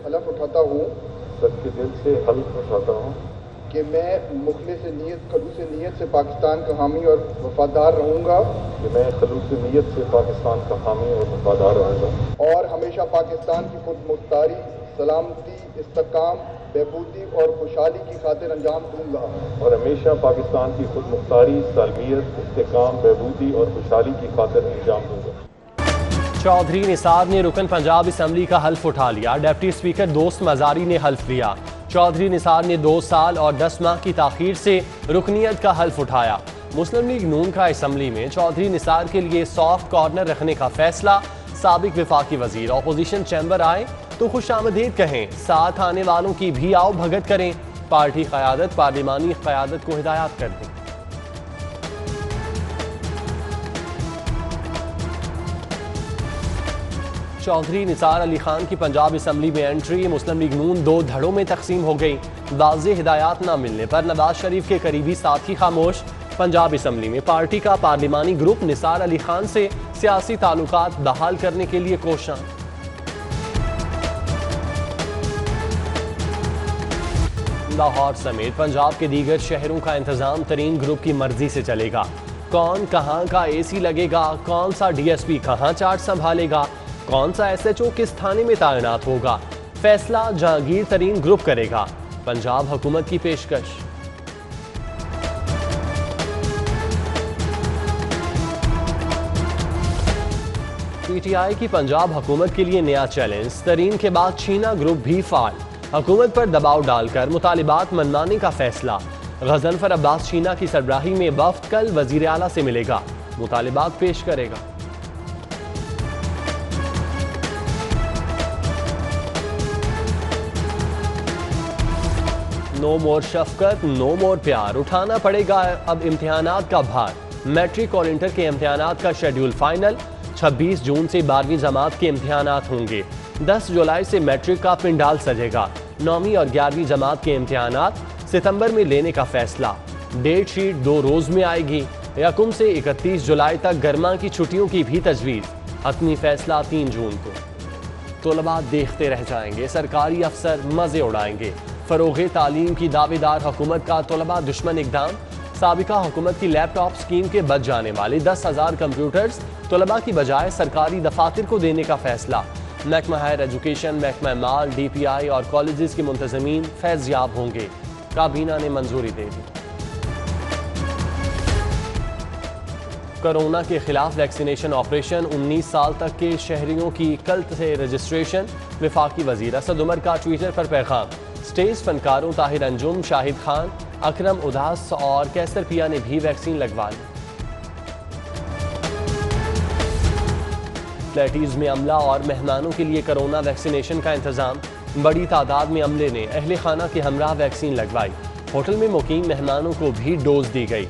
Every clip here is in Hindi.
हलफ उठाता हूँ सच्चे दिल से हल्फ उठाता हूँ कि मैं मुखलिस नीयत खलूस नीयत से पाकिस्तान का हामी और वफादार रहूँगा कि मैं खलूस नीयत से पाकिस्तान का हामी और वफादार रहूँगा और हमेशा पाकिस्तान की खुद मुख्तारी, सलामती, इस्तेकाम, बहबूदी और खुशहाली की खातिर अंजाम दूंगा और हमेशा पाकिस्तान की खुद मुख्तारी, सालमियत, इस्तेकाम, बहबूदी और खुशहाली की खातिर अंजाम दूंगा। चौधरी निसार ने रुकन पंजाब असम्बली का हल्फ उठा लिया। डिप्टी स्पीकर दोस्त मजारी ने हल्फ लिया। चौधरी निसार ने 2 साल और 10 माह की ताखीर से रुकनीत का हल्फ उठाया। मुस्लिम लीग नून का असम्बली में चौधरी निसार के लिए सॉफ्ट कॉर्नर रखने का फैसला। साबिक वफाकी वजीर अपोजिशन चैम्बर आए तो खुशामदीद कहें, साथ आने वालों की भी आओ भगत करें। पार्टी क़यादत पार्लिमानी क़यादत को हिदायत कर दी। चौधरी निसार अली खान की पंजाब असम्बली में एंट्री। मुस्लिम लीग नून 2 धड़ों में तकसीम हो गई। वाज़ेह हिदायत न मिलने पर नवाज शरीफ के करीबी साथी खामोश। पंजाब असम्बली में पार्टी का पार्लिमानी ग्रुप निसार अली खान से सियासी ताल्लुकात बहाल करने के लिए कोशां। लाहौर समेत पंजाब के दीगर शहरों का इंतजाम तरीन ग्रुप की मर्जी से चलेगा। कौन कहां का एसी लगेगा, कौन सा डीएसपी कहां चार्ज संभालेगा, कौन सा एसएचओ किस थाने में तैनात होगा, फैसला जहांगीर तरीन ग्रुप करेगा। पंजाब हुकूमत की पेशकश। पीटीआई की पंजाब हुकूमत के लिए नया चैलेंज। तरीन के बाद छीना ग्रुप भी फाल। हुकूमत पर दबाव डालकर मुतालिबात मनवाने का फैसला। गजनफर अब्बास छीना की सरबराही में वफ्द कल वजीर आला से मिलेगा, मुतालिबात पेश करेगा। नो मोर शफकत, नो मोर प्यार। उठाना पड़ेगा अब इम्तिहानात का भार। मैट्रिक और इंटर के इम्तिहानात का शेड्यूल फाइनल। 26 जून से 12वीं जमात के इम्तिहानात होंगे। 10 जुलाई से मैट्रिक का पिंडाल सजेगा। 9वीं और 11वीं जमात के इम्तिहानात सितंबर में लेने का फैसला। डेट शीट 2 रोज में आएगी। 1 से 31 जुलाई तक गर्मा की छुट्टियों की भी तजवीज़। हतमी फैसला 3 जून को। तलबा देखते रह जाएंगे, सरकारी अफसर मजे उड़ाएंगे। फरोग़े तालीम की दावेदार हुकूमत का तलबा दुश्मन इक़दाम। साबिका हुकूमत की लैपटॉप स्कीम के बच जाने वाले 10,000 कंप्यूटर्स तलबा की बजाय सरकारी दफातर को देने का फैसला। महकमा हायर एजुकेशन, महकमा माल, DPI और कॉलेजेस के मुंतज़मीन फैज़याब होंगे। काबीना ने मंजूरी दे दी। कोरोना के खिलाफ वैक्सीनेशन ऑपरेशन। 19 साल तक के शहरियों की कल से रजिस्ट्रेशन। वफाकी वजीर असद उमर का ट्विटर पर पैगाम। स्टेज फनकारों ताहिर अंजुम, शाहिद खान, अकरम उदास और कैसर पिया ने भी वैक्सीन लगवा ली। फ्लैटीज में अमला और मेहमानों के लिए कोरोना वैक्सीनेशन का इंतजाम। बड़ी तादाद में अमले ने अहले खाना के हमरा वैक्सीन लगवाई। होटल में मुकीम मेहमानों को भी डोज दी गई।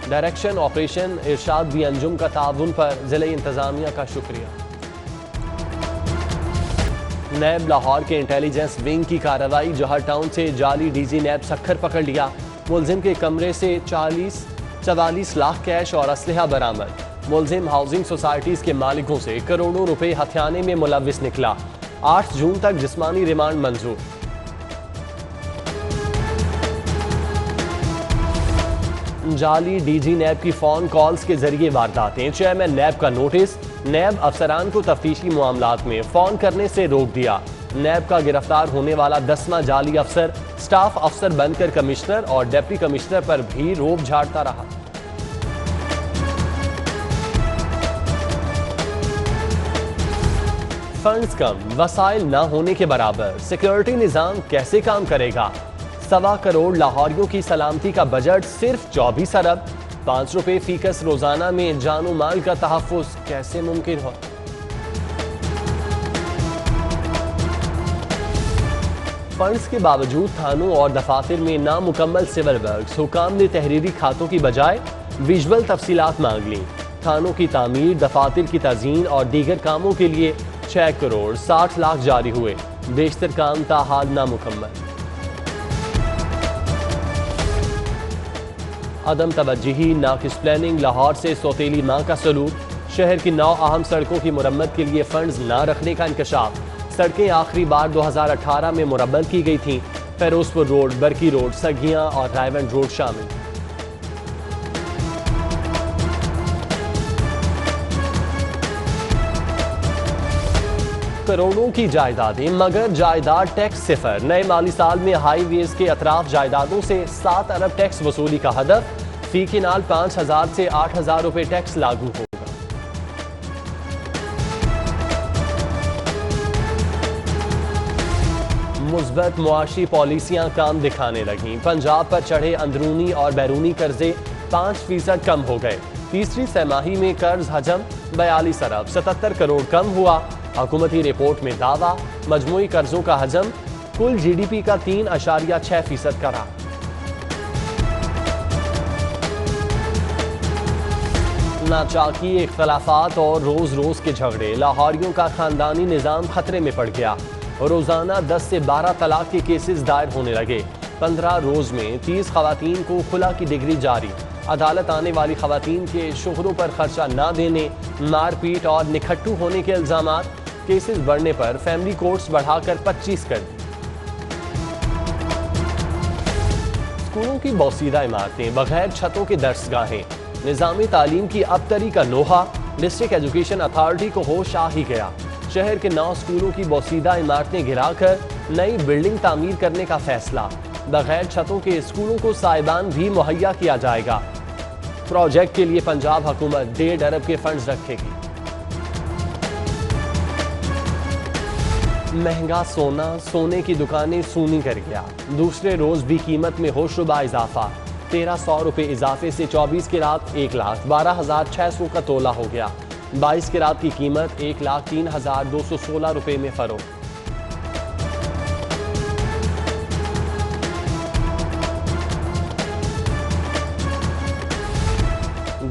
डायरेक्शन ऑपरेशन इरशाद बी अंजुम का ताउन पर जिले इंतजामिया का शुक्रिया। नैब लाहौर के इंटेलिजेंस विंग की कार्रवाई। जौहर टाउन से जाली डीजी नैब सखर पकड़ लिया। मुलजिम के कमरे से 44 लाख कैश और असलहा बरामद। मुलजिम हाउसिंग सोसाइटीज के मालिकों से करोड़ों रुपए हथियाने में मुलविस निकला। 8 जून तक जिस्मानी रिमांड मंजूर। जाली डीजी नैब की फोन कॉल्स के जरिए वारदातें। चेयरमैन नैब का नोटिस। नैब अफसरान को तफ्तीशी मामलात में फोन करने से रोक दिया। नैब का गिरफ्तार होने वाला 10वां जाली अफसर स्टाफ अफसर बनकर कमिश्नर और डिप्टी कमिश्नर पर भी रोब झाड़ता रहा। फंड्स कम, वसाइल न होने के बराबर। सिक्योरिटी निजाम कैसे काम करेगा? 1.25 करोड़ लाहौरियों की सलामती का बजट सिर्फ 24 अरब। 5 रुपए फीकस रोजाना में जानो माल का तहफ़्फ़ुज़ कैसे मुमकिन हो? फंड्स के बावजूद थानों और दफातर में नामुकम्मल सिविल वर्क्स। हुकाम ने तहरीरी खातों की बजाय विजुअल तफसीलात मांग ली। थानों की तामीर, दफातर की तज़ीन और दीगर कामों के लिए 6 करोड़ 60 लाख जारी हुए। बेशतर काम ताहाल नामुकम्मल। अदम तवज्जुही, नाकिस प्लानिंग। लाहौर से सौतेली माँ का सलूक। शहर की 9 अहम सड़कों की मुरम्मत के लिए फंड्स न रखने का इंकशाफ। सड़कें आखिरी बार 2018 में मुरम्मत की गई थीं। फेरोजपुर रोड, बरकी रोड, सगियां और रायवंड रोड शामिल। करोड़ों की जायदादें मगर जायदाद टैक्स सिफर। नए माली साल में हाईवेज के अतराफ जायदादों से 7 अरब टैक्स वसूली का हदफ। फी के नाल 5,000 से 8,000 रुपए टैक्स लागू होगा। मुस्बत मुआशी पॉलिसियां काम दिखाने लगी। पंजाब पर चढ़े अंदरूनी और बैरूनी कर्जे 5% कम हो गए। तीसरी छमाही में कर्ज हजम 42 अरब 77 करोड़ कम हुआ। हुकूमती रिपोर्ट में दावा, मजमूई कर्जों का हजम कुल GDP का 3.6% करा। नाचाकी इख्तलाफात और रोज रोज के झगड़े, लाहौरियों का खानदानी निज़ाम खतरे में पड़ गया। रोजाना 10 से 12 तलाक के केसेस दायर होने लगे। 15 रोज में 30 खवातीन को खुला की डिग्री जारी। अदालत आने वाली खवातीन के शोहरों पर खर्चा न देने, मारपीट और निखट्टू होने के इल्जामात। केसेस बढ़ने पर फैमिली कोर्ट्स बढ़ाकर 25 कर दी। स्कूलों की बोसीदा इमारतें, बगैर छतों के दर्सगाहें, निज़ामी तालीम की अबतरी का लोहा। डिस्ट्रिक्ट एजुकेशन अथॉरिटी को होश आ ही गया। शहर के 9 स्कूलों की बोसीदा इमारतें गिराकर नई बिल्डिंग तामीर करने का फैसला। बगैर छतों के स्कूलों को साइबान भी मुहैया किया जाएगा। प्रोजेक्ट के लिए पंजाब हुकूमत 1.5 अरब के फंड्स रखेगी। महंगा सोना, सोने की दुकानें सूनी कर गया। दूसरे रोज भी कीमत में होशरुबा इजाफा। 1300 रुपए इजाफे से 24 कैरात 1,12,600 का तोला हो गया। 22 कैरात की कीमत 1,03,216 रुपए में फरोख्त।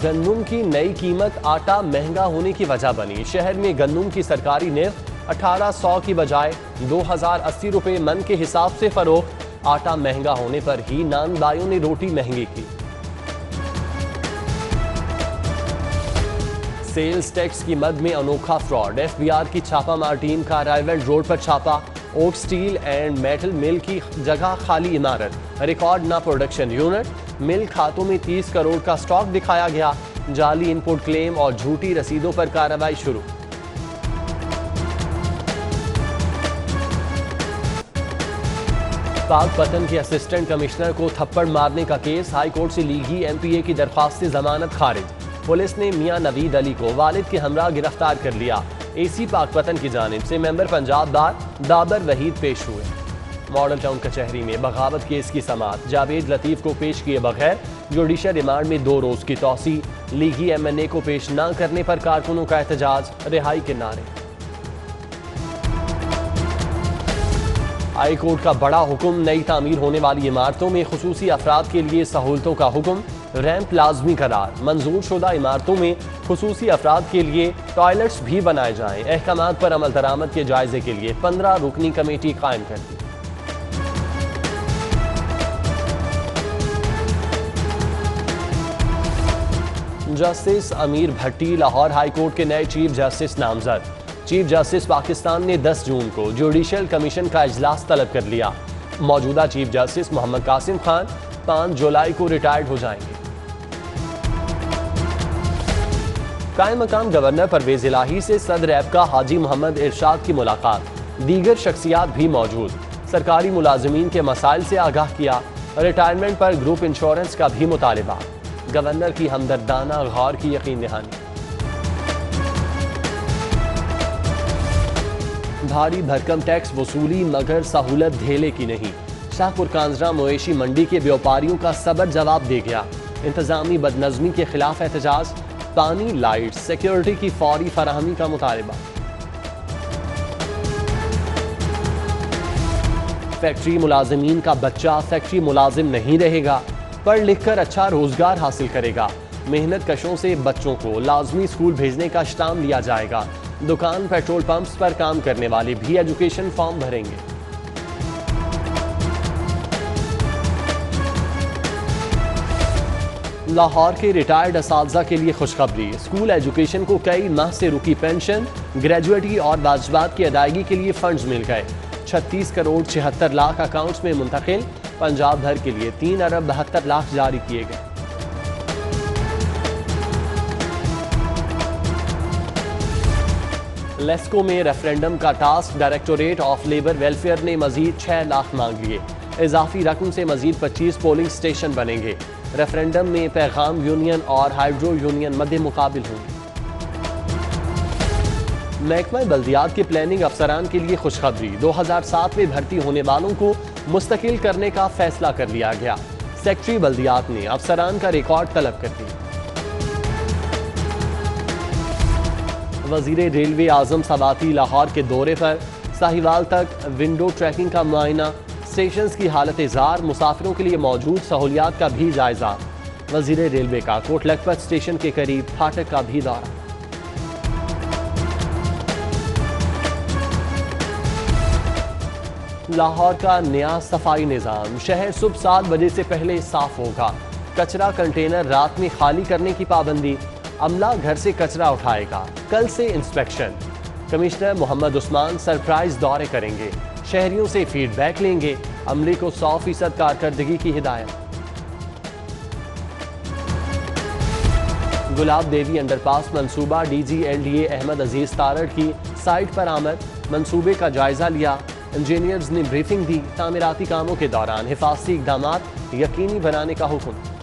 गंदम की नई कीमत आटा महंगा होने की वजह बनी। शहर में गंदम की सरकारी निर्ख 1800 की बजाय 2,080 रुपए मन के हिसाब से फरोख्त। आटा महंगा होने पर ही नानदाइयों ने रोटी महंगी की। सेल्स टैक्स की मद में अनोखा फ्रॉड। FBR की छापामार टीम का रायवंड रोड पर छापा। ओक स्टील एंड मेटल मिल की जगह खाली इमारत, रिकॉर्ड ना प्रोडक्शन यूनिट। मिल खातों में 30 करोड़ का स्टॉक दिखाया गया। जाली इनपुट क्लेम और झूठी रसीदों पर कार्रवाई शुरू। पाकपतन के असिस्टेंट कमिश्नर को थप्पड़ मारने का केस, हाई कोर्ट से ली गई MPA की दरख्वास्त से जमानत खारिज। पुलिस ने मियां नवीद अली को वालिद के हमरा गिरफ्तार कर लिया। AC पाकपतन की जानिब से मेंबर पंजाब बार दाबर वहीद पेश हुए। मॉडल टाउन कचहरी में बगावत केस की समाअत, जावेद लतीफ को पेश किए बगैर जुडिशल रिमांड में 2 रोज की तौसी। लीगी MNA को पेश न करने पर कारकुनों का एहतजाज, रिहाई के नारे। हाई कोर्ट का बड़ा हुक्म, नई तामीर होने वाली इमारतों में खुसूसी अफराद के लिए सहूलतों का हुक्म। रैंप लाजमी करार, मंजूर शुदा इमारतों में खुसूसी अफराद के लिए टॉयलेट्स भी बनाए जाएं। अहकामात पर अमल दरामद के जायजे के लिए 15 रुकनी कमेटी कायम कर दी। जस्टिस अमीर भट्टी लाहौर हाई कोर्ट के नए चीफ जस्टिस नामजद। चीफ जस्टिस पाकिस्तान ने 10 जून को जुडिशल कमीशन का इजलास तलब कर लिया। मौजूदा चीफ जस्टिस मोहम्मद कासिम खान 5 जुलाई को रिटायर्ड हो जाएंगे। कायम मकाम गवर्नर परवेज इलाही से सदर ऐबका हाजी मोहम्मद इरशाद की मुलाकात। दीगर शख्सियात भी मौजूद। सरकारी मुलाजमीन के मसाइल से आगाह किया। रिटायरमेंट पर ग्रुप इंश्योरेंस का भी मुतालिबा। गवर्नर की हमदर्दाना गौर की यकीन दहानी। भारी भरकम टैक्स वसूली मगर सहूलत धेले की नहीं। शाहपुर कांजरा मवेशी मंडी के व्यापारियों का सबक जवाब दे गया। इंतजामी बदनज़मी के खिलाफ एहतजाज। पानी, लाइट, सिक्योरिटी की फौरी फराहमी का मुतालबा। फैक्ट्री मुलाजिमीन का बच्चा फैक्ट्री मुलाजिम नहीं रहेगा, पढ़ लिख कर अच्छा रोजगार हासिल करेगा। मेहनत कशों से बच्चों को लाजमी स्कूल भेजने का इश्ताम लिया जाएगा। दुकान, पेट्रोल पंप्स पर काम करने वाले भी एजुकेशन फॉर्म भरेंगे। लाहौर के रिटायर्ड असातिज़ा के लिए खुशखबरी। स्कूल एजुकेशन को कई माह से रुकी पेंशन, ग्रेजुएटी और वाजिबात की अदायगी के लिए फंड्स मिल गए। 36 करोड़ 76 लाख अकाउंट्स में मुंतकिल। पंजाब भर के लिए 3 अरब 72 लाख जारी किए गए। लेस्को में रेफरेंडम का task, directorate of labour welfare ने मजीद 6 लाख मांग लिए। इजाफी रकम से मजीद 25 पोलिंग स्टेशन बनेंगे। रेफरेंडम में पैगाम यूनियन और हाइड्रो यूनियन मध्य मुकाबिल होंगे। महकमा बल्दियात के प्लानिंग अफसरान के लिए खुशखबरी। 2007 में भर्ती होने वालों को मुस्तकिल करने का फैसला कर लिया गया। सेक्रेटरी बल्दियात ने अफसरान का रिकॉर्ड तलब कर दिया। वजीर रेलवे आजम सबाती लाहौर के दौरे पर। साहिवाल तक विंडो ट्रैकिंग का मुआयना, स्टेशन की हालत जार, मुसाफिरों के लिए मौजूद सहूलियात का भी जायजा। वजीर रेलवे का कोट लखपत स्टेशन के करीब फाटक का भी दौरा। लाहौर का नया सफाई निज़ाम। शहर सुबह 7 बजे से पहले साफ होगा। कचरा कंटेनर रात में खाली करने की पाबंदी। अमला घर से कचरा उठाएगा। कल से inspection. Commissioner Mohammad Usman surprise दौरे करेंगे। शहरियों से फीडबैक लेंगे। अमले को 100% कारकर्दगी की हिदायत। गुलाब देवी अंडरपास मंसूबा। DG/LDA अहमद अजीज तारड़ की साइट पर आमद। मंसूबे का जायजा लिया। इंजीनियर्स ने ब्रीफिंग दी। तामीराती कामों के दौरान हिफाजती इकदामात यकीनी बनाने का हुक्म।